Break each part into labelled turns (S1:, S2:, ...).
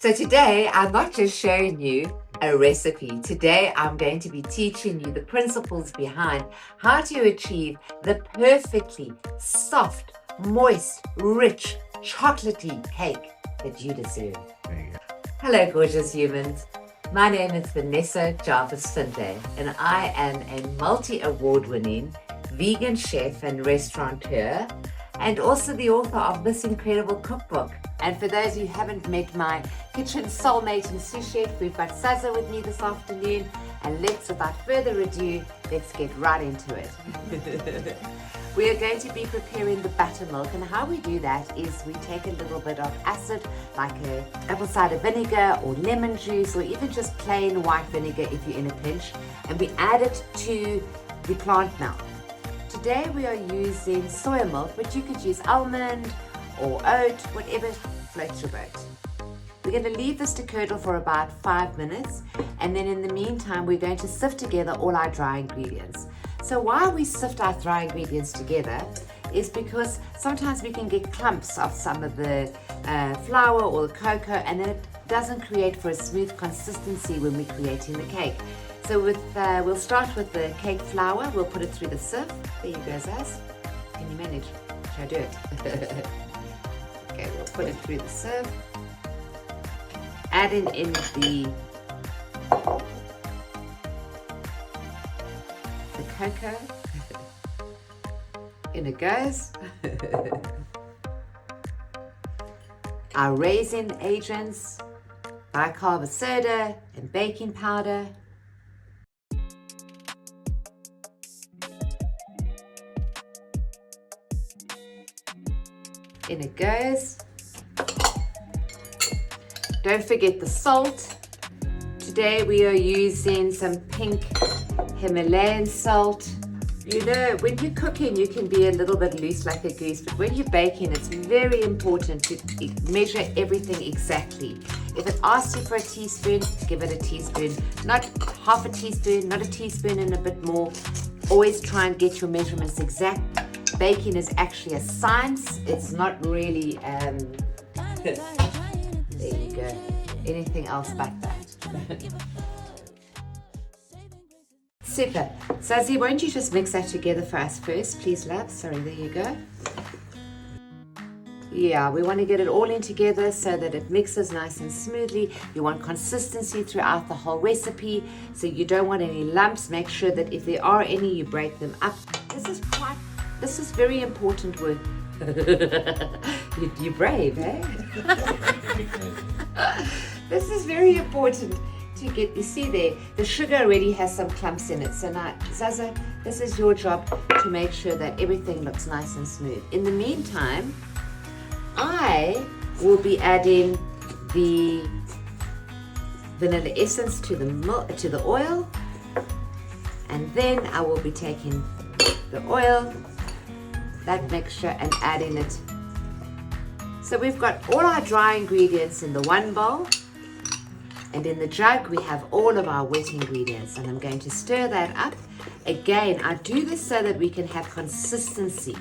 S1: So today, I'm not just showing you a recipe. Today, I'm going to be teaching you the principles behind how to achieve the perfectly soft, moist, rich, chocolatey cake that you deserve. Hello, gorgeous humans. My name is Vanessa Jarvis-Findlay, and I am a multi-award-winning vegan chef and restaurateur, and also the author of this incredible cookbook. And for those who haven't met my kitchen soulmate and sous chef, we've got Saza with me this afternoon. And without further ado, let's get right into it. We are going to be preparing the buttermilk, and how we do that is we take a little bit of acid, like a apple cider vinegar or lemon juice, or even just plain white vinegar if you're in a pinch, and we add it to the plant milk. Today we are using soy milk, but you could use almond or oat, whatever floats your boat. We're going to leave this to curdle for about 5 minutes, and then in the meantime we're going to sift together all our dry ingredients. So why we sift our dry ingredients together is because sometimes we can get clumps of some of the flour or the cocoa, and then it doesn't create for a smooth consistency when we're creating the cake. So we'll start with the cake flour. We'll put it through the sieve. There you go, Zaz. Can you manage? Shall I do it? Okay, we'll put it through the sieve. Adding in the cocoa. In it goes. Our raising agents, bicarb soda and baking powder. In it goes. Don't forget the salt. Today we are using some pink Himalayan salt. You know, when you're cooking, you can be a little bit loose like a goose, but when you're baking, it's very important to measure everything exactly. If it asks you for a teaspoon, give it a teaspoon. Not half a teaspoon, not a teaspoon and a bit more. Always try and get your measurements exact. Baking is actually a science. It's not really, there you go. Anything else but that. Super. Sazi, won't you just mix that together for us first, please, love? Sorry, there you go. Yeah, we want to get it all in together so that it mixes nice and smoothly. You want consistency throughout the whole recipe, so you don't want any lumps. Make sure that if there are any, you break them up. This is very important work. You're brave, eh? This is very important to get. You see there, the sugar already has some clumps in it. So now, Zaza, this is your job to make sure that everything looks nice and smooth. In the meantime, I will be adding the vanilla essence to the milk, to the oil, and then I will be taking the oil, that mixture, and adding it. So we've got all our dry ingredients in the one bowl, and in the jug we have all of our wet ingredients, and I'm going to stir that up. Again, I do this so that we can have consistency.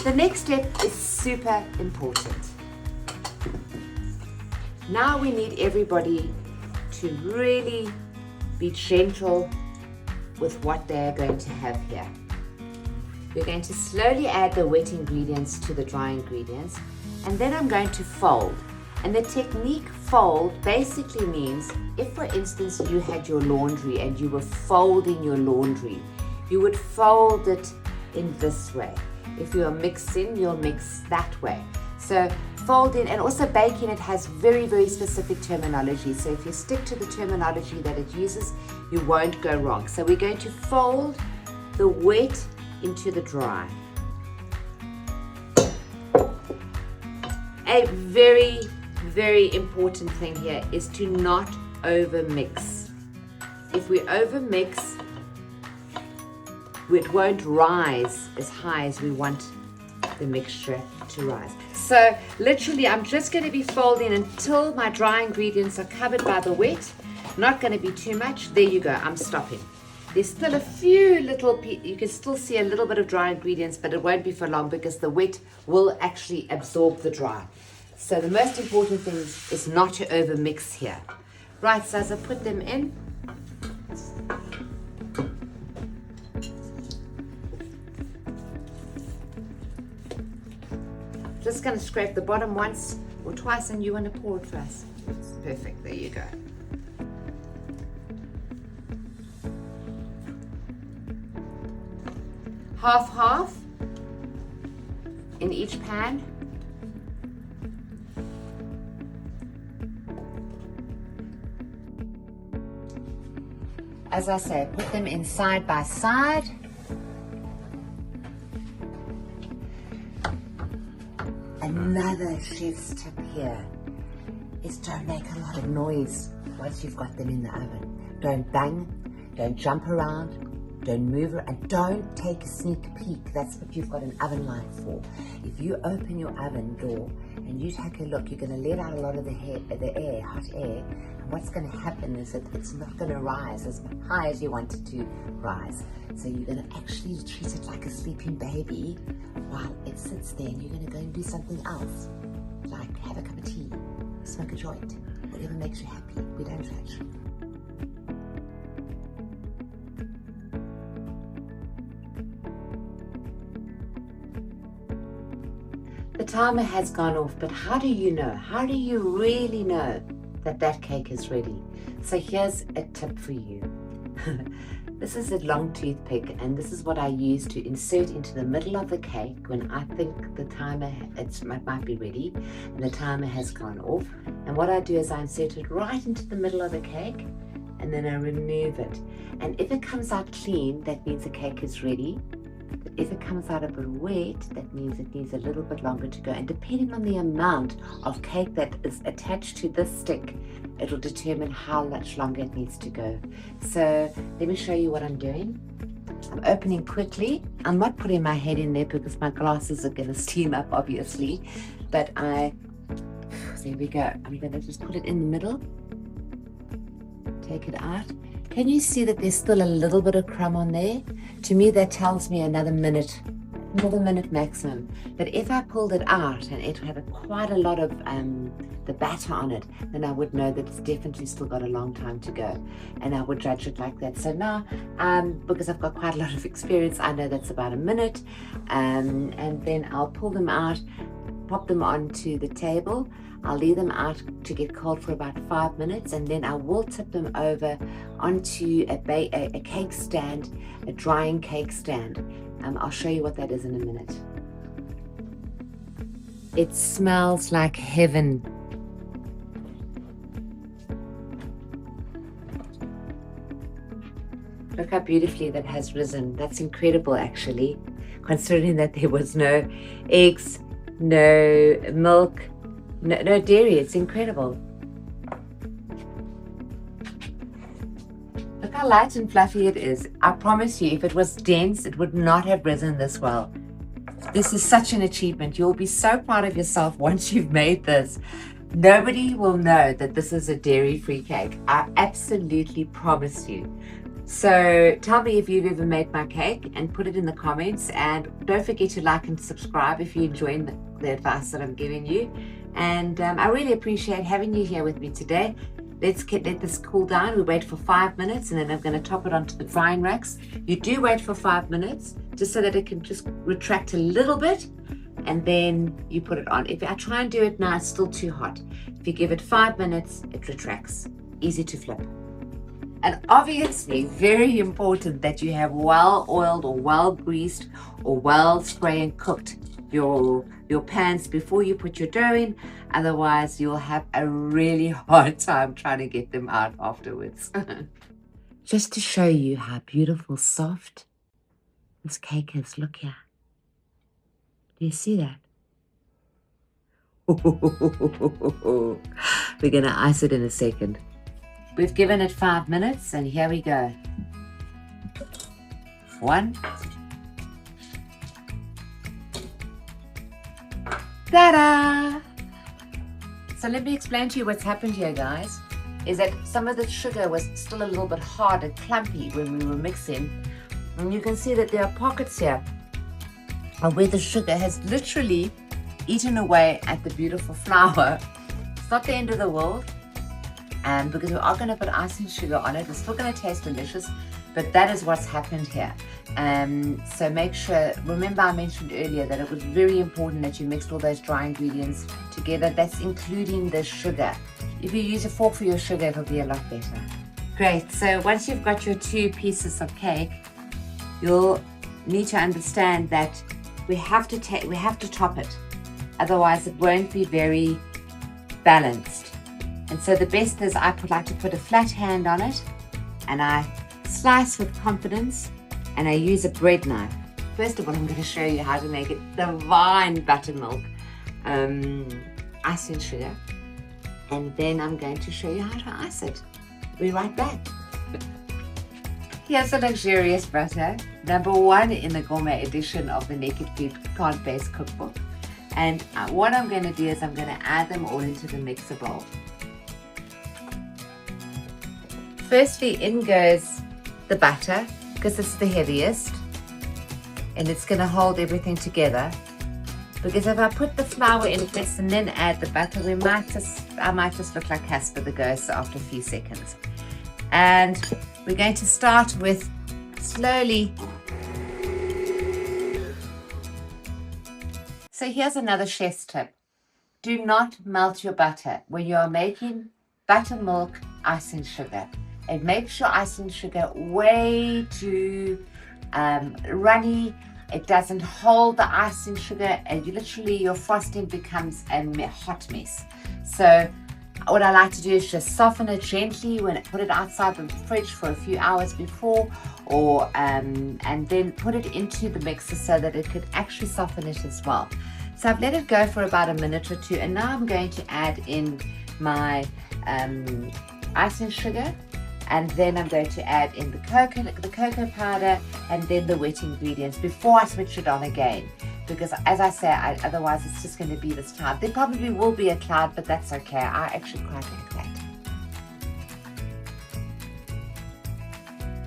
S1: The next step is super important. Now we need everybody to really be gentle with what they're going to have here. We're going to slowly add the wet ingredients to the dry ingredients, and then I'm going to fold. And the technique fold basically means, if for instance you had your laundry and you were folding your laundry, you would fold it in this way. If you're mixing, you'll mix that way. So folding and also baking, it has very, very specific terminology. So if you stick to the terminology that it uses, you won't go wrong. So we're going to fold the wet into the dry. A very, very important thing here is to not over mix. If we over mix, it won't rise as high as we want the mixture to rise. So literally I'm just going to be folding until my dry ingredients are covered by the wet. Not going to be too much. There you go, I'm stopping. There's still a few little, you can still see a little bit of dry ingredients, but it won't be for long because the wet will actually absorb the dry. So the most important thing is not to over mix here. Right, so as I put them in, just going to scrape the bottom once or twice, and you want to pour it first. Perfect, there you go. Half in each pan. As I say, put them in side by side. Another chef's tip here is don't make a lot of noise once you've got them in the oven. Don't bang, don't jump around, don't move it, and don't take a sneak peek. That's what you've got an oven light for. If you open your oven door and you take a look, you're going to let out a lot of the air, hot air, and what's going to happen is that it's not going to rise as high as you want it to rise. So you're going to actually treat it like a sleeping baby while it sits there, and you're going to go and do something else, like have a cup of tea, smoke a joint, whatever makes you happy. We don't judge. The timer has gone off, but how do you know? How do you really know that that cake is ready? So here's a tip for you. This is a long toothpick, and this is what I use to insert into the middle of the cake when I think the timer it might be ready and the timer has gone off. And what I do is I insert it right into the middle of the cake, and then I remove it. And if it comes out clean, that means the cake is ready. But if it comes out a bit wet, that means it needs a little bit longer to go. And depending on the amount of cake that is attached to this stick, it will determine how much longer it needs to go. So let me show you what I'm doing. I'm opening quickly. I'm not putting my head in there because my glasses are going to steam up, obviously. But there we go. I'm going to just put it in the middle. Take it out. Can you see that there's still a little bit of crumb on there? To me, that tells me another minute maximum. But if I pulled it out and it had quite a lot of the batter on it, then I would know that it's definitely still got a long time to go, and I would judge it like that. So now, because I've got quite a lot of experience, I know that's about a minute, and then I'll pull them out, pop them onto the table. I'll leave them out to get cold for about 5 minutes, and then I will tip them over onto a cake stand, a drying cake stand. I'll show you what that is in a minute. It smells like heaven. Look how beautifully that has risen. That's incredible, actually, considering that there was no eggs, no milk, no dairy. It's incredible. Look how light and fluffy it is. I promise you, if it was dense, it would not have risen this well. This is such an achievement. You'll be so proud of yourself once you've made this. Nobody will know that this is a dairy-free cake. I absolutely promise you. So tell me if you've ever made my cake and put it in the comments. And don't forget to like and subscribe if you're enjoying the advice that I'm giving you. And I really appreciate having you here with me today. Let this cool down. We wait for 5 minutes, and then I'm going to top it onto the drying racks. You do wait for 5 minutes just so that it can just retract a little bit, and then you put it on. If I try and do it now, it's still too hot. If you give it 5 minutes, it retracts. Easy to flip. And obviously, very important that you have well oiled or well greased or well spray and cooked your pans before you put your dough in. Otherwise, you'll have a really hard time trying to get them out afterwards. Just to show you how beautiful, soft this cake is. Look here. Do you see that? We're going to ice it in a second. We've given it 5 minutes, and here we go. 1. Ta-da! So let me explain to you what's happened here, guys. is that some of the sugar was still a little bit hard and clumpy when we were mixing. And you can see that there are pockets here where the sugar has literally eaten away at the beautiful flour. It's not the end of the world, because we are going to put icing sugar on it. It's still going to taste delicious, but that is what's happened here. So make sure, remember I mentioned earlier that it was very important that you mixed all those dry ingredients together. That's including the sugar. If you use a fork for your sugar, it'll be a lot better. Great, so once you've got your 2 pieces of cake, you'll need to understand that we have to top it. Otherwise it won't be very balanced. And so the best is I like to put a flat hand on it, and I slice with confidence, and I use a bread knife. First of all, I'm going to show you how to make it divine buttermilk icing sugar, and then I'm going to show you how to ice it. Be right back. Here's a luxurious butter, number 1 in the gourmet edition of the Naked Food plant-based cookbook. And what I'm going to do is I'm going to add them all into the mixer bowl. Firstly, in goes the butter, because it's the heaviest, and it's going to hold everything together. Because if I put the flour in first and then add the butter, I might just look like Casper the Ghost after a few seconds. And we're going to start with slowly. So here's another chef's tip. Do not melt your butter when you are making buttermilk icing sugar. It makes your icing sugar way too runny. It doesn't hold the icing sugar, and your frosting becomes a hot mess. So what I like to do is just soften it gently when I put it outside the fridge for a few hours before, or and then put it into the mixer so that it could actually soften it as well. So I've let it go for about a minute or 2, and now I'm going to add in my icing sugar, and then I'm going to add in the cocoa powder, and then the wet ingredients before I switch it on again. Because as I say, otherwise it's just going to be this cloud. There probably will be a cloud, but that's okay. I actually quite like that.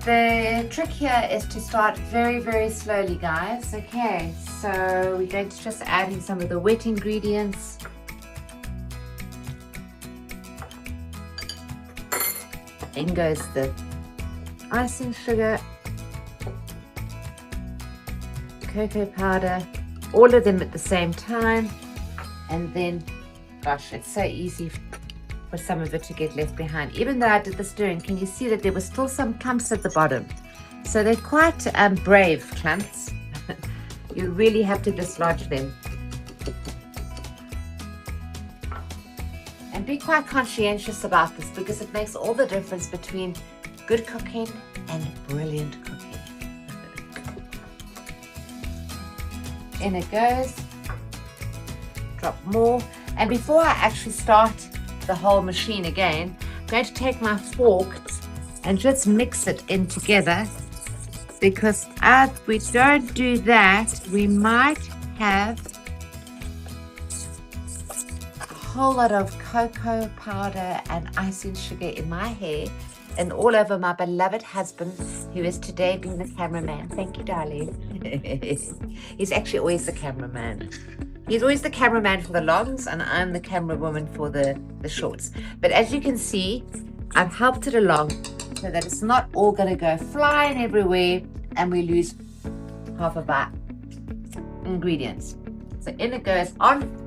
S1: The trick here is to start very, very slowly, guys. Okay, so we're going to just add in some of the wet ingredients. In goes the icing sugar, cocoa powder, all of them at the same time. And then, gosh, it's so easy for some of it to get left behind. Even though I did the stirring, can you see that there were still some clumps at the bottom? So they're quite brave clumps. You really have to dislodge them. And be quite conscientious about this, because it makes all the difference between good cooking and brilliant cooking. In it goes. Drop more. And before I actually start the whole machine again, I'm going to take my fork and just mix it in together, because if we don't do that, we might have whole lot of cocoa powder and icing sugar in my hair and all over my beloved husband, who is today being the cameraman. Thank you, darling. He's actually always the cameraman. He's always the cameraman for the longs, and I'm the camera woman for the shorts. But as you can see, I've helped it along so that it's not all going to go flying everywhere and we lose half of our ingredients. So in it goes on.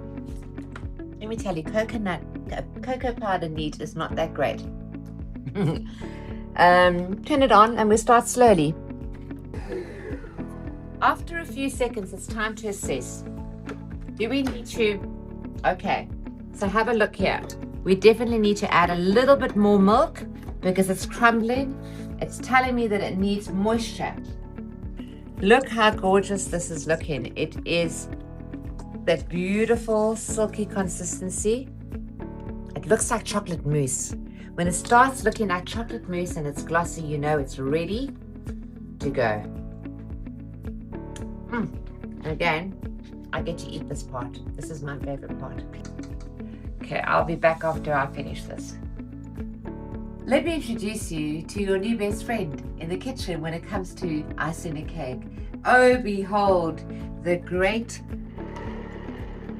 S1: Let me tell you, cocoa powder neat is not that great. Turn it on and we start slowly. After a few seconds, it's time to assess. Do we need to? Okay, so have a look here. We definitely need to add a little bit more milk because it's crumbling. It's telling me that it needs moisture. Look how gorgeous this is looking. It is that beautiful silky consistency. It looks like chocolate mousse. When it starts looking like chocolate mousse and it's glossy, you know it's ready to go. And again, I get to eat this part. This is my favorite part. Okay, I'll be back after I finish this. Let me introduce you to your new best friend in the kitchen when it comes to icing a cake. Oh, behold, the great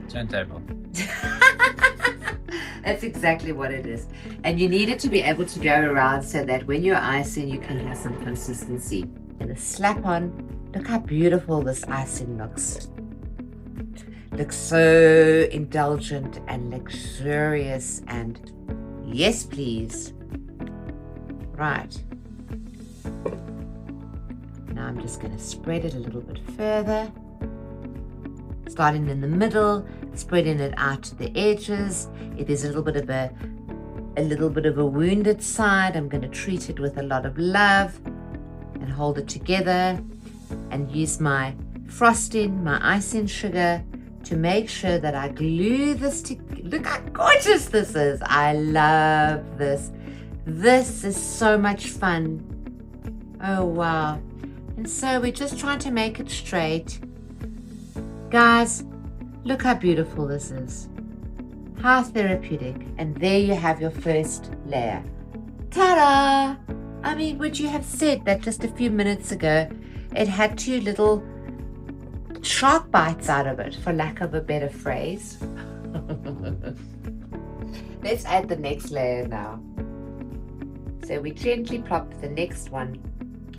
S2: turntable.
S1: That's exactly what it is. And you need it to be able to go around so that when you're icing, you can have some consistency. And a slap on. Look how beautiful this icing looks. Looks so indulgent and luxurious, and yes, please. Right. Now I'm just going to spread it a little bit further. Starting in the middle, spreading it out to the edges. If there's a little bit of a wounded side, I'm going to treat it with a lot of love and hold it together and use my frosting, my icing sugar to make sure that I glue this to. Look how gorgeous this is. I love this. This is so much fun. Oh wow. And so we're just trying to make it straight. Guys, look how beautiful this is. How therapeutic. And there you have your first layer. Ta-da! I mean, would you have said that just a few minutes ago it had 2 little shark bites out of it, for lack of a better phrase? Let's add the next layer now. So we gently plop the next one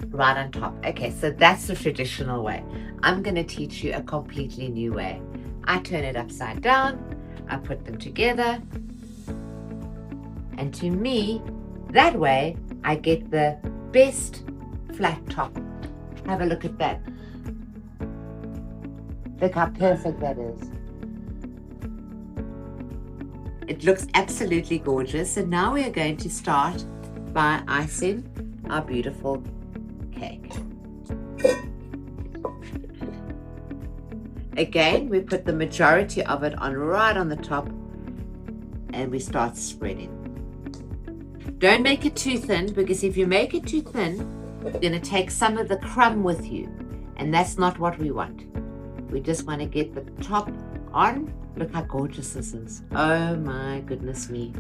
S1: right on top. Okay, so that's the traditional way. I'm going to teach you a completely new way. I turn it upside down, I put them together, and to me, that way I get the best flat top. Have a look at that. Look how perfect that is. It looks absolutely gorgeous. And now we are going to start by icing our beautiful cake. Again, we put the majority of it on right on the top and we start spreading. Don't make it too thin, because if you make it too thin, you're going to take some of the crumb with you, and that's not what we want. We just want to get the top on. Look how gorgeous this is. Oh my goodness me.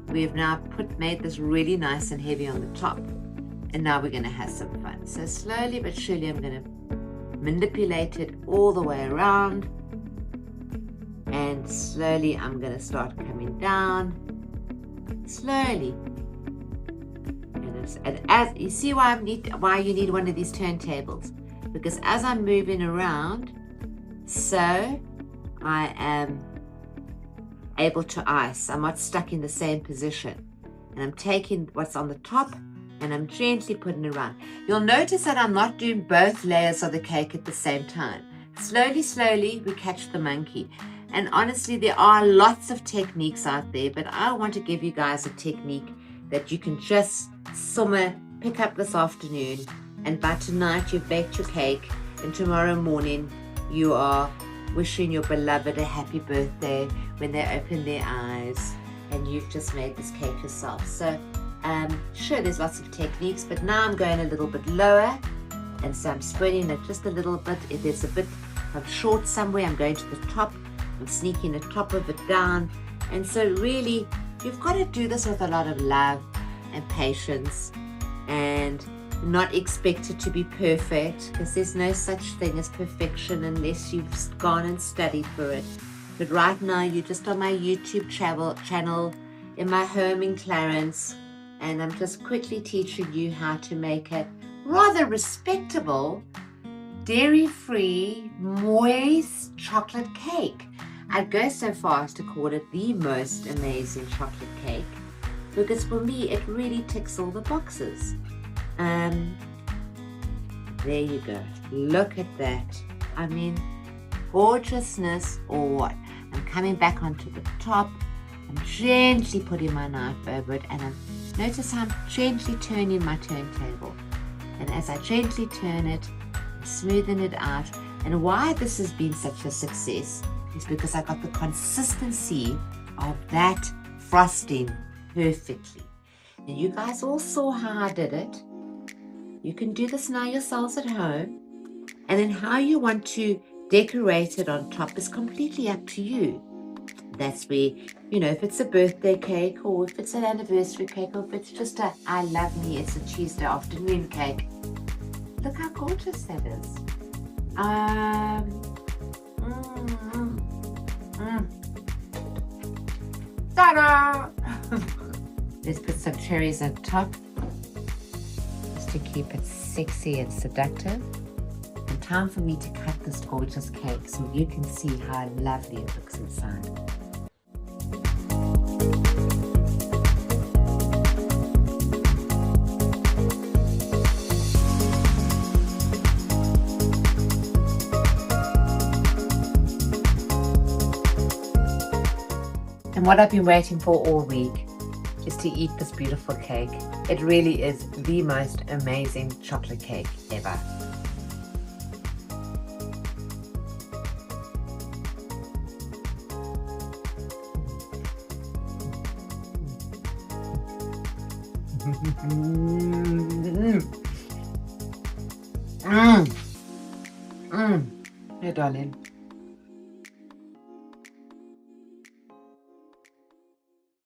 S1: We've now made this really nice and heavy on the top. And now we're going to have some fun. So slowly but surely I'm going to manipulate it all the way around. And slowly I'm going to start coming down. Slowly. And as you see why you need one of these turntables. Because as I'm moving around, so I am able to ice. I'm not stuck in the same position. And I'm taking what's on the top and I'm gently putting it around. You'll notice that I'm not doing both layers of the cake at the same time. Slowly, slowly, we catch the monkey. And honestly, there are lots of techniques out there, but I want to give you guys a technique that you can just pick up this afternoon, and by tonight you've baked your cake, and tomorrow morning you are wishing your beloved a happy birthday when they open their eyes and you've just made this cake yourself. So sure, there's lots of techniques, but now I'm going a little bit lower, and so I'm spreading it just a little bit. If there's a bit of short somewhere, I'm going to the top. I'm sneaking the top of it down. And so really, you've got to do this with a lot of love and patience, and not expect it to be perfect, because there's no such thing as perfection unless you've gone and studied for it. But right now, you're just on my YouTube channel in my home in Clarence, and I'm just quickly teaching you how to make a rather respectable, dairy-free, moist chocolate cake. I'd go so far as to call it the most amazing chocolate cake, because for me, it really ticks all the boxes. There you go. Look at that. I mean, gorgeousness or what? I'm coming back onto the top. I'm gently putting my knife over it, and notice how I'm gently turning my turntable. And as I gently turn it, I'm smoothing it out. And why this has been such a success is because I got the consistency of that frosting perfectly. And you guys all saw how I did it. You can do this now yourselves at home. And then how you want to decorate it on top is completely up to you. That's where, if it's a birthday cake or if it's an anniversary cake or if it's just a I love me, it's a Tuesday afternoon cake. Look how gorgeous that is. Ta-da! Let's put some cherries on top just to keep it sexy and seductive. And time for me to cut this gorgeous cake so you can see how lovely it looks inside. And what I've been waiting for all week is to eat this beautiful cake. It really is the most amazing chocolate cake ever. Hey, darling.